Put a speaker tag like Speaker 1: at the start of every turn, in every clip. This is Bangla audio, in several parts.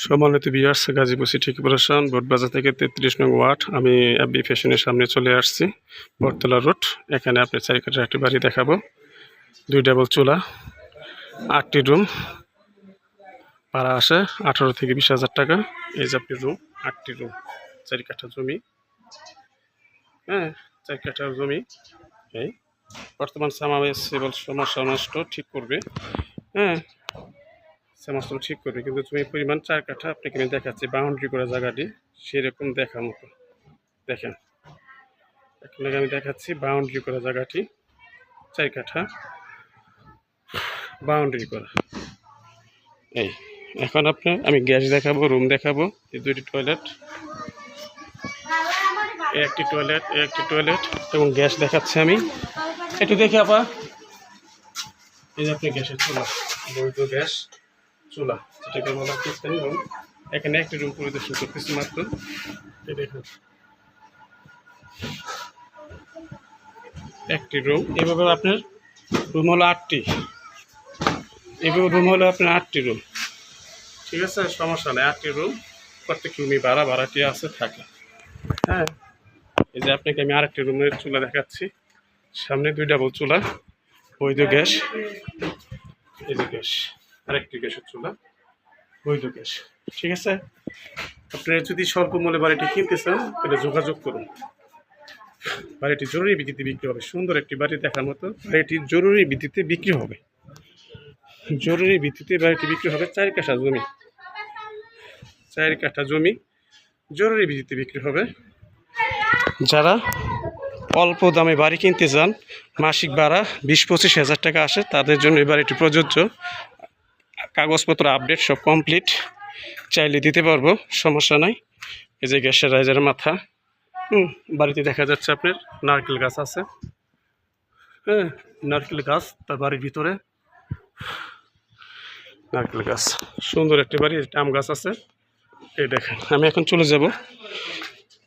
Speaker 1: সম্মানিত viewers, Gazipur city corporation Botbazar থেকে 33 নং ওয়ার্ড। আমি এবি ফ্যাশনের সামনে চলে আসছি, বটতলা রোড। এখানে আপনি 4 কাঠার একটি বাড়ি দেখাবো, 2 ডাবল চুলা, 8টি রুম, ভাড়া আসে 18 থেকে 20,000 টাকা। এই যে আপনি রুম, 8টি রুম, 4 কাঠা জমি। হ্যাঁ, 4 কাঠার জমি। এই বর্তমান সামাবেসেবল সমস্যা নষ্ট ঠিক করবে। হ্যাঁ, সমস্ত ঠিক করবে, কিন্তু জমির পরিমাণ 4 কাঠা। আপনাকে আমি দেখাচ্ছি বাউন্ডারি করা জায়গাটি সেরকম দেখার মতো। দেখেন, আপনাকে আমি দেখাচ্ছি বাউন্ডারি করা জায়গাটি 4 কাঠা বাউন্ডারি করা। এই এখন আমি গ্যাস দেখাবো, রুম দেখাবো। এই 2টি টয়লেট, একটি টয়লেট এবং গ্যাস দেখাচ্ছি আমি। একটু দেখে আপা, এই যে আপনি গ্যাসের চুলা, বৈধ গ্যাস চুলা, যেটাকে বলা কিচেন রুম। এখানে একটি রুম পরিদর্শন করতেছি মাত্র। এই দেখুন, একটি রুম। এভাবে আপনার রুম হলো 8টি, এভাবে রুম হলো আপনার 8টি রুম। ঠিক আছে, সমস্যা নেই। 8টি রুম, প্রত্যেক রুমই ভাড়াটি আছে, থাকে। হ্যাঁ, এই যে আপনাকে আমি আরেকটি রুমের চুলা দেখাচ্ছি। সামনে 2 ডাবল চুলা, বৈধ গ্যাস। এই যে গ্যাস, আরেকটি গ্যাসের চুলা, বৈধ গ্যাস। ঠিক আছে, আপনারা যদি স্বল্প মূল্যে বাড়িটি কিনতে চান তাহলে যোগাযোগ করুন। বাড়িটি জরুরি ভিত্তিতে বিক্রি হবে। সুন্দর একটি বাড়ি দেখার মতো। বাড়িটি জরুরি ভিত্তিতে বিক্রি হবে, জরুরি ভিত্তিতে বাড়িটি বিক্রি হবে। 4 কাঠা জমি, 4 কাঠা জমি জরুরি ভিত্তিতে বিক্রি হবে। যারা অল্প দামে বাড়ি কিনতে চান, মাসিক ভাড়া 20-25 হাজার টাকা আসে, তাদের জন্য এই বাড়িটি প্রযোজ্য। কাগজপত্র আপডেট সব কমপ্লিট, চাইলে দিতে পারবো, সমস্যা নাই। এই যে গ্যাসের রাইজার মাথা। বাড়িতে দেখা যাচ্ছে আপনার নারকেল গাছ আছে। হ্যাঁ, নারকেল গাছ তার বাড়ির ভিতরে, নারকেল গাছ। সুন্দর একটি বাড়ি, আম গাছ আছে। এই দেখেন, আমি এখন চলে যাব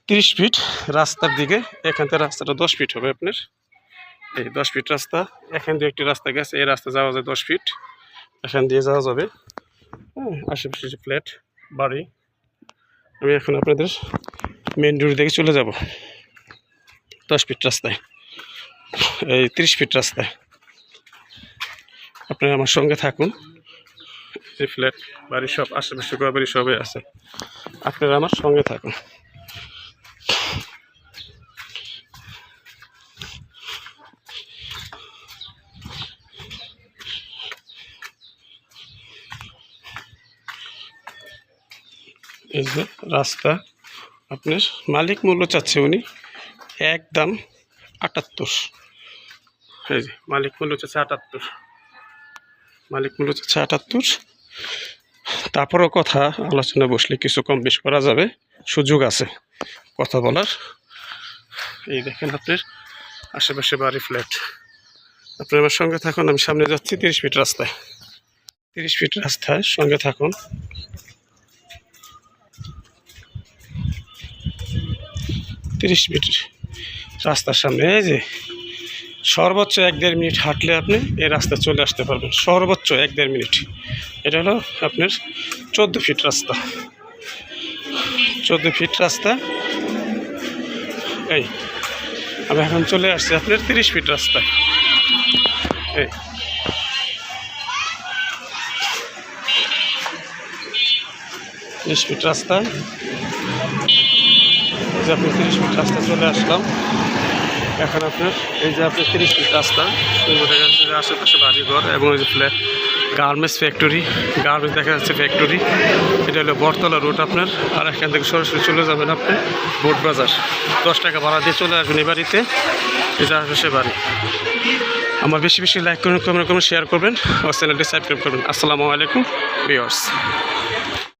Speaker 1: 30 ফিট রাস্তার দিকে। এখান থেকে রাস্তাটা 10 ফিট হবে আপনার। এই 10 ফিট রাস্তা, এখান দিয়ে একটি রাস্তা গেছে, এই রাস্তা যাওয়া যায় 10 ফিট, এখান দিয়ে যাওয়া যাবে। হ্যাঁ, আশেপাশে যে ফ্ল্যাট বাড়ি। আমি এখন আপনাদের মেন রোড দিকে চলে যাব 10 ফিট রাস্তায়, এই 30 ফিট রাস্তায়। আপনারা আমার সঙ্গে থাকুন। যে ফ্ল্যাট বাড়ি সব আশেপাশে বাড়ি সবই আছে, আপনারা আমার সঙ্গে থাকুন। এই যে রাস্তা, আপনার মালিক মূল্য চাচ্ছে উনি একদম 78। এই যে মালিক মূল্য চাচ্ছে 78, মালিক মূল্য চাচ্ছে 78। তারপরও কথা আলোচনা বসলে কিছু কম বেশ করা যাবে, সুযোগ আছে কথা বলার। এই দেখেন আপনার আশেপাশে বাড়ি ফ্ল্যাট। আপনার আমার সঙ্গে থাকুন, আমি সামনে যাচ্ছি 30 ফিট রাস্তায়। 30 ফিট রাস্তায় সঙ্গে থাকুন। 30 ফিট রাস্তার সামনে, এই যে সর্বোচ্চ 1-1.5 মিনিট হাঁটলে আপনি এই রাস্তায় চলে আসতে পারবেন। সর্বোচ্চ 1-1.5 মিনিট। এটা হলো আপনার 14 ফিট রাস্তা, 14 ফিট রাস্তা। এই আমি এখন চলে আসছি আপনার 30 ফিট রাস্তায়। এই 30 ফিট রাস্তায়, এই যে আপনি 30 ফিট রাস্তা চলে আসলাম। এখন আপনার এই যে আপনি 30 ফিট রাস্তা, দেখা যাচ্ছে যে আশেপাশে বাড়িঘর এবং এই যে ফ্ল্যাট, গার্মেন্টস ফ্যাক্টরি, গার্মেন্টস দেখা যাচ্ছে ফ্যাক্টরি। এটা হলো বটতলা রোড আপনার। আর এখান থেকে সরাসরি চলে যাবেন আপনি বোটবাজার। 10 টাকা ভাড়া দিয়ে চলে আসবেন এই বাড়িতে। এই যে আশেপাশে বাড়ি। আমার বেশি বেশি লাইক করুন, কমেন্ট করুন, শেয়ার করবেন, আমার চ্যানেলটি সাবস্ক্রাইব করবেন। আসসালামু আলাইকুম ভিউয়ার্স।